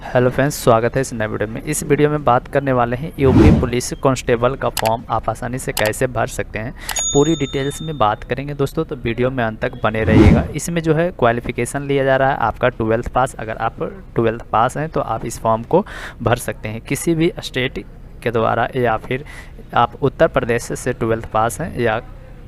Hello friends, स्वागत है इस नए वीडियो में। इस वीडियो में बात करने वाले हैं यूपी पुलिस कांस्टेबल का फॉर्म आप आसानी से कैसे भर सकते हैं। पूरी डिटेल्स में बात करेंगे दोस्तों, तो वीडियो में अंत तक बने रहिएगा। इसमें जो है क्वालिफिकेशन लिया जा रहा है आपका 12th पास। अगर आप 12th पास हैं तो आप इस फॉर्म को भर सकते हैं किसी भी स्टेट के द्वारा, या फिर आप उत्तर प्रदेश से 12th पास हैं या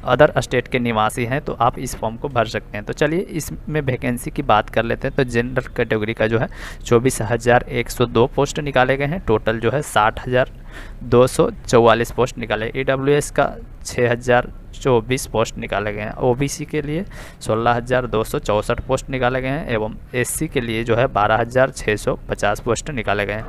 अदर स्टेट के निवासी हैं तो आप इस फॉर्म को भर सकते हैं। तो चलिए इसमें वैकेंसी की बात कर लेते हैं। तो जनरल कैटेगरी का जो है 24,102 पोस्ट निकाले गए हैं। टोटल जो है 60,244 पोस्ट निकाले। EWS का 6,024 पोस्ट निकाले गए हैं। OBC के लिए 16,264 पोस्ट निकाले गए हैं एवं SC के लिए जो है 12,650 पोस्ट निकाले गए हैं।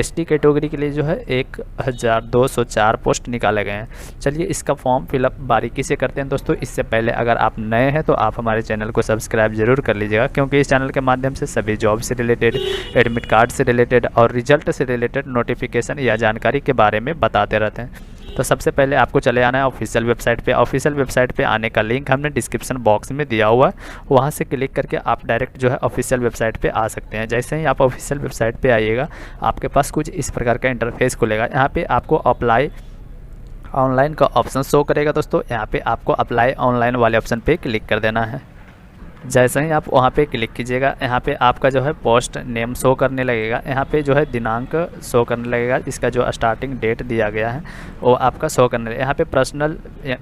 ST कैटेगरी के लिए जो है 1,204 पोस्ट निकाले गए हैं। चलिए इसका फॉर्म फिलअप बारीकी से करते हैं दोस्तों। इससे पहले अगर आप नए हैं तो आप हमारे चैनल को सब्सक्राइब जरूर कर लीजिएगा, क्योंकि इस चैनल के माध्यम से सभी जॉब से रिलेटेड, एडमिट कार्ड से रिलेटेड और रिजल्ट से रिलेटेड नोटिफिकेशन या जानकारी के बारे में बताते रहते हैं। तो सबसे पहले आपको चले आना है ऑफिशियल वेबसाइट पे। ऑफिशियल वेबसाइट पे आने का लिंक हमने डिस्क्रिप्शन बॉक्स में दिया हुआ है, वहाँ से क्लिक करके आप डायरेक्ट जो है ऑफिशियल वेबसाइट पे आ सकते हैं। जैसे ही आप ऑफिशियल वेबसाइट पे आइएगा आपके पास कुछ इस प्रकार का इंटरफेस खुलेगा। यहाँ पे आपको अप्लाई ऑनलाइन का ऑप्शन शो करेगा दोस्तों। यहाँ पे आपको अप्लाई ऑनलाइन वाले ऑप्शन पे क्लिक कर देना है। जैसे ही आप वहाँ पे क्लिक कीजिएगा, यहाँ पे आपका जो है पोस्ट नेम शो करने लगेगा। यहाँ पे जो है दिनांक शो करने लगेगा। इसका जो स्टार्टिंग डेट दिया गया है वो आपका शो करने लगेगा। यहाँ पे पर्सनल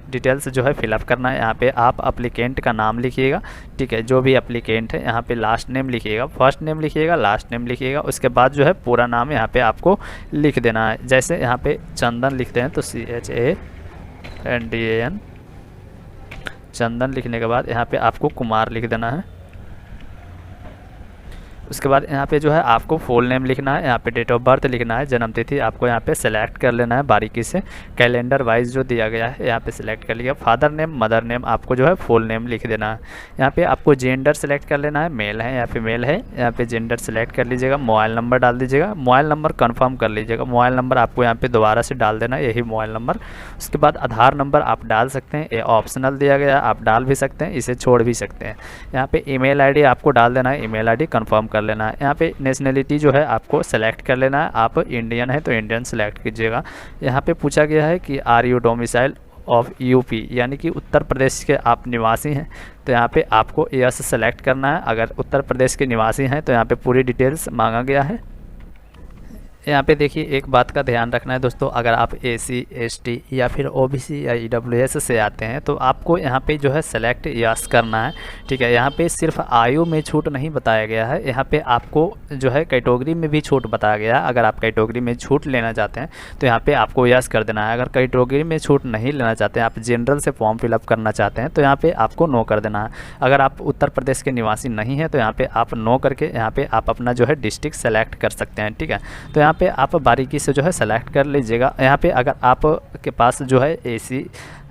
डिटेल्स जो है फिलअप करना है। यहाँ पे आप अप्लीकेंट का नाम लिखिएगा, ठीक है, जो भी अप्लीकेंट है। यहाँ पे लास्ट नेम लिखिएगा, फर्स्ट नेम लिखिएगा, लास्ट नेम लिखिएगा। उसके बाद जो है पूरा नाम यहाँ पे आपको लिख देना है। जैसे यहाँ पे चंदन लिखते हैं तो CHANDAN चंदन लिखने के बाद यहाँ पे आपको कुमार लिख देना है। उसके बाद यहाँ पे जो है आपको फुल नेम लिखना है। यहाँ पे डेट ऑफ बर्थ लिखना है, जन्मतिथि आपको यहाँ पे सेलेक्ट कर लेना है बारीकी से। कैलेंडर वाइज जो दिया गया है यहाँ पे सेलेक्ट कर लिया। फादर नेम, मदर नेम आपको जो है फुल नेम लिख देना है। यहाँ पे आपको जेंडर सेलेक्ट कर लेना है, मेल है या फीमेल है। यहाँ पे जेंडर सेलेक्ट कर लीजिएगा। मोबाइल नंबर डाल दीजिएगा। मोबाइल नंबर कन्फर्म कर लीजिएगा। मोबाइल नंबर आपको यहाँ पे दोबारा से डाल देना है, यही मोबाइल नंबर। उसके बाद आधार नंबर आप डाल सकते हैं, ये ऑप्शनल दिया गया, आप डाल भी सकते हैं, इसे छोड़ भी सकते हैं। यहाँ पे email ID आपको डाल देना है, email ID कन्फर्म कर लेना है। यहाँ पे नेशनलिटी जो है आपको सेलेक्ट कर लेना है। आप इंडियन है तो इंडियन सेलेक्ट कीजिएगा। यहाँ पे पूछा गया है कि are you domicile of UP, यानी कि उत्तर प्रदेश के आप निवासी हैं, तो यहाँ पे आपको यस सेलेक्ट करना है। अगर उत्तर प्रदेश के निवासी हैं तो यहाँ पे पूरी डिटेल्स मांगा गया है। यहाँ पे देखिए एक बात का ध्यान रखना है दोस्तों, अगर आप SC ST या फिर OBC या EWS से आते हैं तो आपको यहाँ पे जो है सेलेक्ट यस करना है, ठीक है। यहाँ पे सिर्फ आयु में छूट नहीं बताया गया है, यहाँ पे आपको जो है कैटेगरी में भी छूट बताया गया है। अगर आप कैटेगरी में छूट लेना चाहते हैं तो यहाँ पे आपको यस कर देना है। अगर कैटेगरी में छूट नहीं लेना चाहते हैं, आप जनरल से फॉर्म फिलअप करना चाहते हैं तो यहाँ पे आपको नो कर देना है। अगर आप उत्तर प्रदेश के निवासी नहीं हैं तो यहाँ पे आप नो करके यहाँ पे आप अपना जो है डिस्ट्रिक्ट सेलेक्ट कर सकते हैं, ठीक है। तो यहाँ पे आप बारीकी से जो है सेलेक्ट कर लीजिएगा। यहाँ पे अगर आपके पास जो है AC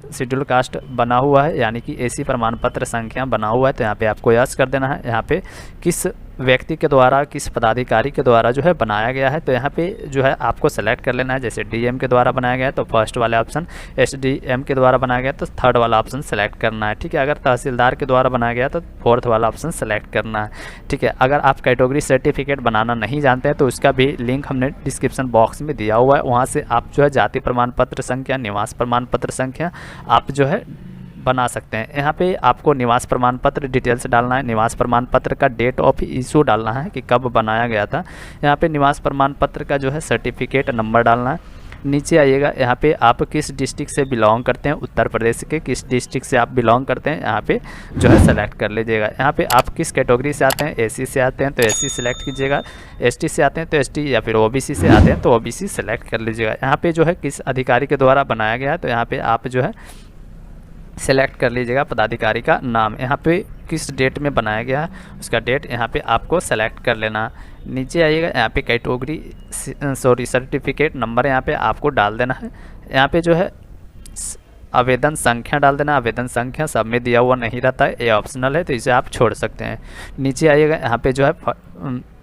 शेड्यूल कास्ट बना हुआ है, यानी कि AC प्रमाण पत्र संख्या बना हुआ है, तो यहाँ पे आपको यस कर देना है। यहाँ पे किस व्यक्ति के द्वारा, किस पदाधिकारी के द्वारा जो है बनाया गया है, तो यहाँ पे जो है आपको सेलेक्ट कर लेना है। जैसे DM के द्वारा बनाया गया है तो फर्स्ट वाला ऑप्शन, SDM के द्वारा बनाया गया तो थर्ड वाला ऑप्शन सेलेक्ट करना है, ठीक है। अगर तहसीलदार के द्वारा बनाया गया तो फोर्थ वाला ऑप्शन सेलेक्ट करना है, ठीक है। अगर आप कैटेगरी सर्टिफिकेट बनाना नहीं जानते हैं तो उसका भी लिंक हमने डिस्क्रिप्शन बॉक्स में दिया हुआ है, वहाँ से आप जो है जाति प्रमाण पत्र संख्या, निवास प्रमाण पत्र संख्या आप जो है बना सकते हैं। यहाँ पे आपको निवास प्रमाण पत्र डिटेल्स डालना है। निवास प्रमाण पत्र का डेट ऑफ इशू डालना है कि कब बनाया गया था। यहाँ पे निवास प्रमाण पत्र का जो है सर्टिफिकेट नंबर डालना है। नीचे आइएगा, यहाँ पे आप किस डिस्ट्रिक्ट से बिलोंग करते हैं, उत्तर प्रदेश के किस डिस्ट्रिक्ट से आप बिलोंग करते हैं, यहाँ पे जो है सेलेक्ट कर लीजिएगा। यहाँ पे आप किस कैटेगरी से आते हैं, SC से आते हैं तो SC सेलेक्ट कीजिएगा, ST से आते हैं तो ST, या फिर OBC से आते हैं तो OBC सेलेक्ट कर लीजिएगा। यहाँ पे जो है किस अधिकारी के द्वारा बनाया गया है तो यहाँ पे आप जो है सेलेक्ट कर लीजिएगा पदाधिकारी का नाम। यहाँ पे किस डेट में बनाया गया है उसका डेट यहाँ पे आपको सेलेक्ट कर लेना। नीचे आइएगा, यहाँ पे कैटेगरी सर्टिफिकेट नंबर यहाँ पे आपको डाल देना है। यहाँ पे जो है आवेदन संख्या डाल देना। आवेदन संख्या सब में दिया हुआ नहीं रहता है, ये ऑप्शनल है तो इसे आप छोड़ सकते हैं। नीचे आइएगा, यहाँ पे जो है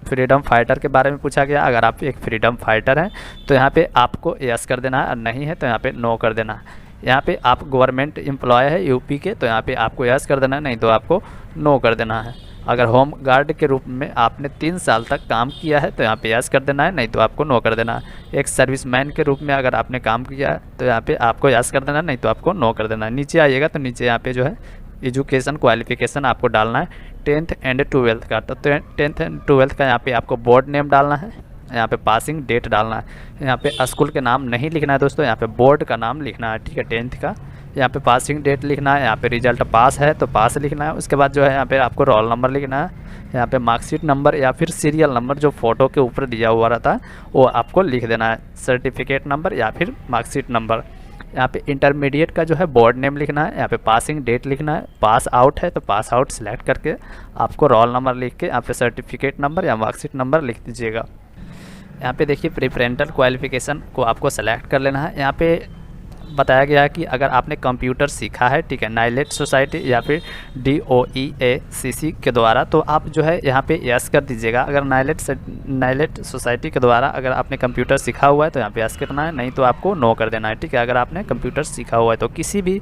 फ्रीडम फाइटर के बारे में पूछा गया। अगर आप एक फ्रीडम फाइटर हैं तो यहाँ पे आपको यस कर देना है, और नहीं है तो यहाँ पे नो कर देना है। यहाँ पे आप गवर्नमेंट एम्प्लॉय है UP के तो यहाँ पे आपको यस कर देना है, नहीं तो आपको नो कर देना है। अगर होम गार्ड के रूप में आपने 3 साल तक काम किया है तो यहाँ पे यस कर देना है, नहीं तो आपको नो कर देना है। एक सर्विसमैन के रूप में अगर आपने काम किया है तो यहाँ पे आपको यस कर देना है, नहीं तो आपको नो कर देना है। नीचे आइएगा तो नीचे यहाँ पे जो है एजुकेशन क्वालिफिकेशन आपको डालना है 10th एंड 12th का। तो 10th एंड 12th का यहाँ पे आपको बोर्ड नेम डालना है, यहाँ पे पासिंग डेट डालना है। यहाँ पे स्कूल के नाम नहीं लिखना है दोस्तों, यहाँ पे बोर्ड का नाम लिखना है, ठीक है, 10th का। यहाँ पे पासिंग डेट लिखना है, यहाँ पे रिजल्ट पास है तो पास लिखना है। उसके बाद जो है यहाँ पे आपको रोल नंबर लिखना है, यहाँ पे मार्कशीट नंबर या फिर सीरियल नंबर जो फ़ोटो के ऊपर दिया हुआ रहता है वो आपको लिख देना है, सर्टिफिकेट नंबर या फिर मार्कशीट नंबर। यहाँ पे इंटरमीडिएट का जो है बोर्ड नेम लिखना है, यहाँ पे पासिंग डेट लिखना है, पास आउट है तो पास आउट सेलेक्ट करके आपको रोल नंबर लिख के यहाँ पे सर्टिफिकेट नंबर या मार्कशीट नंबर लिख दीजिएगा। यहाँ पे देखिए प्रेफरेंशियल क्वालिफिकेशन को आपको सेलेक्ट कर लेना है। यहाँ पे बताया गया है कि अगर आपने कंप्यूटर सीखा है, ठीक है, नाइलेट सोसाइटी या फिर DOEACC के द्वारा, तो आप जो है यहाँ पे यस कर दीजिएगा। अगर नाइलेट सोसाइटी के द्वारा अगर आपने कंप्यूटर सीखा हुआ है तो यहाँ पे यस करना है, नहीं तो आपको नो कर देना है, ठीक है। अगर आपने कंप्यूटर सीखा हुआ है तो किसी भी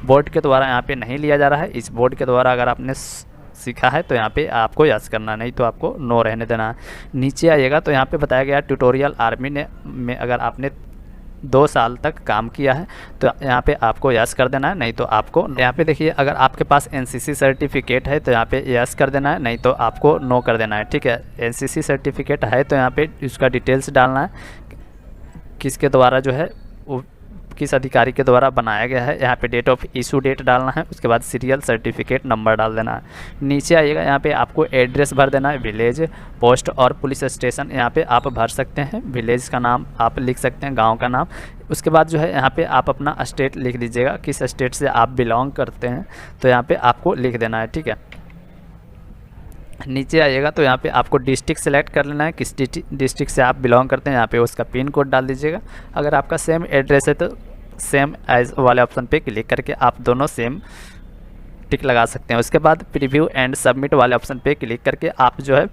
बोर्ड के द्वारा यहाँ पे नहीं लिया जा रहा है, इस बोर्ड के द्वारा अगर आपने सीखा है तो यहाँ पे आपको यस करना, नहीं तो आपको नो रहने देना है। नीचे आइएगा तो यहाँ पे बताया गया ट्यूटोरियल आर्मी में अगर आपने 2 साल तक काम किया है तो यहाँ पे आपको यस कर देना है, नहीं तो आपको यहाँ पे देखिए अगर आपके पास NCC सर्टिफिकेट है तो यहाँ पे यस कर देना है, नहीं तो आपको नो कर देना है, ठीक है। NCC सर्टिफिकेट है तो यहाँ पे उसका डिटेल्स डालना है, किसके द्वारा जो है वो किस अधिकारी के द्वारा बनाया गया है। यहाँ पे डेट ऑफ इशू डेट डालना है, उसके बाद सीरियल सर्टिफिकेट नंबर डाल देना है। नीचे आइएगा यहाँ पे आपको एड्रेस भर देना है, विलेज, पोस्ट और पुलिस स्टेशन यहाँ पे आप भर सकते हैं। विलेज का नाम आप लिख सकते हैं, गांव का नाम। उसके बाद जो है यहाँ पे आप अपना स्टेट लिख दीजिएगा, किस स्टेट से आप बिलोंग करते हैं तो यहाँ पे आपको लिख देना है, ठीक है। नीचे आइएगा तो यहाँ पे आपको डिस्ट्रिक्ट सेलेक्ट कर लेना है, किस डिस्ट्रिक्ट से आप बिलोंग करते हैं, यहाँ पे उसका पिन कोड डाल दीजिएगा। अगर आपका सेम एड्रेस है तो सेम एज वाले ऑप्शन पे क्लिक करके आप दोनों सेम टिक लगा सकते हैं। उसके बाद प्रीव्यू एंड सबमिट वाले ऑप्शन पे क्लिक करके आप जो है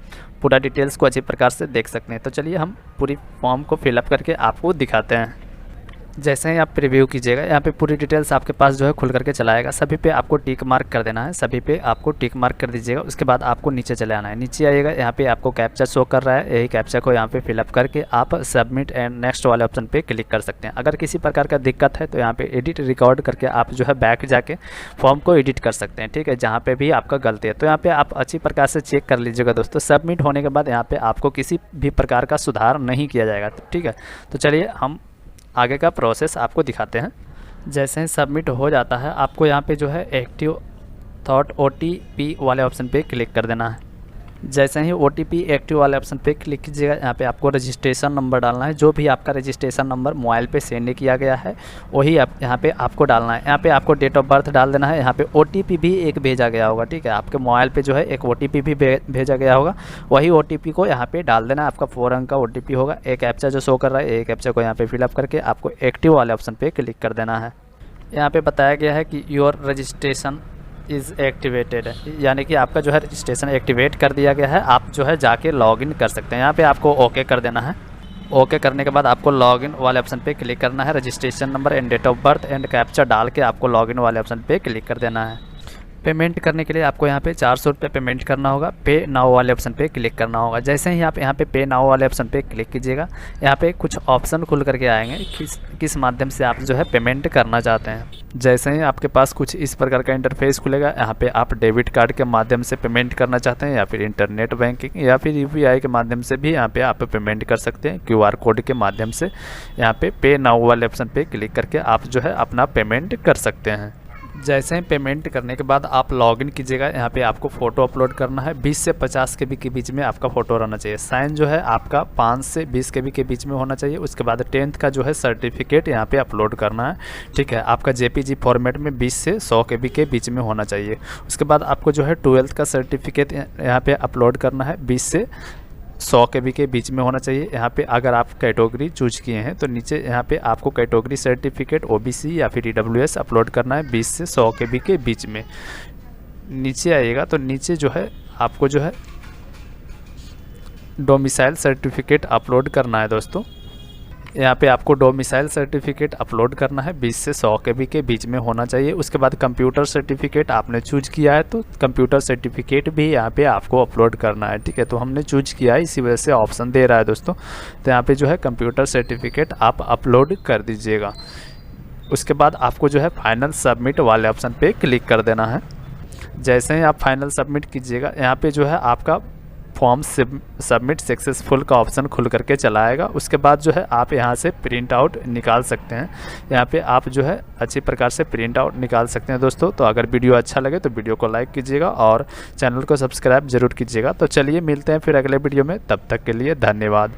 पूरा डिटेल्स को अच्छी प्रकार से देख सकते हैं। तो चलिए हम पूरी फॉर्म को फिलअप करके आपको दिखाते हैं। जैसे ही आप प्रीव्यू कीजिएगा यहाँ पे पूरी डिटेल्स आपके पास जो है खुल करके चला आएगा। सभी पे आपको टिक मार्क कर देना है, सभी पे आपको टिक मार्क कर दीजिएगा। उसके बाद आपको नीचे चले आना है। नीचे आइएगा, यहाँ पे आपको कैप्चा शो कर रहा है, यही कैप्चा को यहाँ पे फिलअप करके आप सबमिट एंड नेक्स्ट वाले ऑप्शन पे क्लिक कर सकते हैं। अगर किसी प्रकार का दिक्कत है तो यहाँ पे एडिट रिकॉर्ड करके आप जो है बैक जाके फॉर्म को एडिट कर सकते हैं, ठीक है, जहाँ पे भी आपका गलती है। तो यहाँ पे आप अच्छी प्रकार से चेक कर लीजिएगा दोस्तों। सबमिट होने के बाद यहाँ पे आपको किसी भी प्रकार का सुधार नहीं किया जाएगा, ठीक है। तो चलिए हम आगे का प्रोसेस आपको दिखाते हैं। जैसे ही सबमिट हो जाता है आपको यहाँ पे जो है एक्टिव थॉट OTP वाले ऑप्शन पे क्लिक कर देना है। जैसे ही OTP एक्टिव वाले ऑप्शन पे क्लिक कीजिएगा, यहाँ पे आपको रजिस्ट्रेशन नंबर डालना है। जो भी आपका रजिस्ट्रेशन नंबर मोबाइल पे सेंड किया गया है वही आप यहाँ पे आपको डालना है। यहाँ पे आपको डेट ऑफ बर्थ डाल देना है। यहाँ पे OTP भी एक भेजा गया होगा, ठीक है, आपके मोबाइल पे जो है एक OTP भी भेजा गया होगा, वही OTP को यहाँ पे डाल देना है। आपका 4 अंक का OTP होगा। एक कैप्चा जो शो कर रहा है, एक कैप्चा को यहाँ पे फिलअप करके आपको एक्टिव वाले ऑप्शन पे क्लिक कर देना है। यहाँ पे बताया गया है कि योर रजिस्ट्रेशन इज़ एक्टिवेटेड, यानी कि आपका जो है रजिस्ट्रेशन एक्टिवेट कर दिया गया है। आप जो है जाके लॉगिन कर सकते हैं। यहाँ पे आपको ओके कर देना है। ओके करने के बाद आपको लॉगिन वाले ऑप्शन पे क्लिक करना है। Registration number and date of birth and captcha डाल के आपको लॉगिन वाले ऑप्शन पे क्लिक कर देना है। पेमेंट करने के लिए आपको यहाँ पे 400 रुपये पेमेंट करना होगा। पे नाउ वाले ऑप्शन पे क्लिक करना होगा। जैसे ही आप यहाँ पे पे नाउ वाले ऑप्शन पे क्लिक कीजिएगा, यहाँ पे कुछ ऑप्शन खुल करके आएंगे किस माध्यम से आप जो है पेमेंट करना चाहते हैं। जैसे ही आपके पास कुछ इस प्रकार का इंटरफेस खुलेगा, यहाँ पे आप डेबिट कार्ड के माध्यम से पेमेंट करना चाहते हैं या फिर इंटरनेट बैंकिंग या फिर UPI के माध्यम से भी यहाँ पे आप पेमेंट कर सकते हैं। QR कोड के माध्यम से यहाँ पे नाउ वाले ऑप्शन पे क्लिक करके आप जो है अपना पेमेंट कर सकते हैं। जैसे ही पेमेंट करने के बाद आप लॉगिन कीजिएगा। यहाँ पे आपको फ़ोटो अपलोड करना है। 20 से 50 KB के बीच में आपका फ़ोटो रहना चाहिए। साइन जो है आपका 5 से 20 KB के बीच में होना चाहिए। उसके बाद 10th का जो है सर्टिफिकेट यहाँ पे अपलोड करना है, ठीक है। आपका JPG फॉर्मेट में 20 से 100 KB के बीच में होना चाहिए। उसके बाद आपको जो है 12th का सर्टिफिकेट यहाँ पे अपलोड करना है। 20 से 100 KB के बीच में होना चाहिए। यहाँ पे अगर आप कैटेगरी चूज किए हैं तो नीचे यहाँ पे आपको कैटेगरी सर्टिफिकेट OBC या फिर EWS अपलोड करना है 20 से 100 KB के बीच में। नीचे आइएगा तो नीचे जो है आपको जो है डोमिसाइल सर्टिफिकेट अपलोड करना है दोस्तों। यहाँ पे आपको डोमिसाइल सर्टिफिकेट अपलोड करना है, 20 से 100 KB के बीच में होना चाहिए। उसके बाद कंप्यूटर सर्टिफिकेट आपने चूज किया है तो कंप्यूटर सर्टिफिकेट भी यहाँ पे आपको अपलोड करना है, ठीक है। तो हमने चूज किया है, इसी वजह से ऑप्शन दे रहा है दोस्तों। तो यहाँ पे जो है कंप्यूटर सर्टिफिकेट आप अपलोड कर दीजिएगा। उसके बाद आपको जो है फाइनल सबमिट वाले ऑप्शन पे क्लिक कर देना है। जैसे ही आप फाइनल सबमिट कीजिएगा, यहाँ पे जो है आपका फॉर्म सबमिट सक्सेसफुल का ऑप्शन खुल करके चला आएगा। उसके बाद जो है आप यहाँ से प्रिंट आउट निकाल सकते हैं। यहाँ पे आप जो है अच्छी प्रकार से प्रिंट आउट निकाल सकते हैं दोस्तों। तो अगर वीडियो अच्छा लगे तो वीडियो को लाइक कीजिएगा और चैनल को सब्सक्राइब जरूर कीजिएगा। तो चलिए मिलते हैं फिर अगले वीडियो में, तब तक के लिए धन्यवाद।